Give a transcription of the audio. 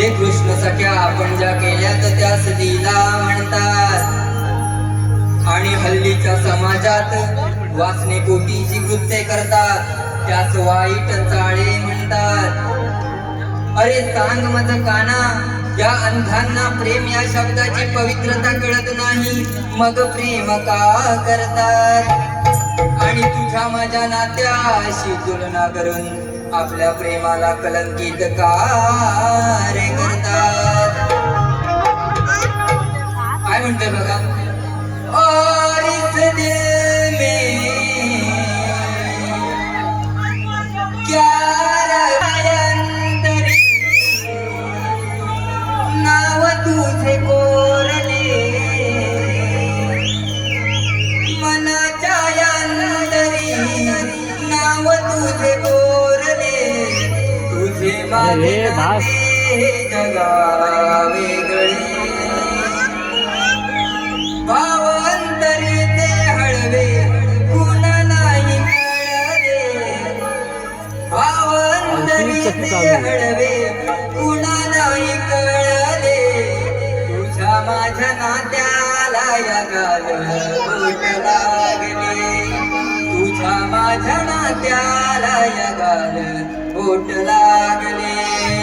हे कृष्ण सख्या आपण ज्या केल्यात त्यास लीला म्हणतात. आणि हल्लीच्या समाजात वासनेपोटी जी कृत्ये करतात त्यास वाईट चाळे म्हणतात. अरे सांग मज काना, या अंधांना प्रेम या शब्दाची पवित्रता कळत नाही, मग प्रेम का करतात? आणि तुझ्या माझ्या नात्याशी तुलना करून आपल्या प्रेमाला कलंकित का रे करतात? काय म्हणते बघा, और इस दिल में क्या नाव तुझे कोरले, मनाच्या अंतरी नाव तुझे कोरले, तुझे माझे नाते जगा वेगळे, भाव अंतरी ते हळवे कुणा नाही कळले, भाव अंतरी ते हळवे कुणा नाही कळले, तुझ्या माझ्या नात्याला या गाल बोट लागले, तुझ्या माझ्या नात्याला या गाल बोट लागले.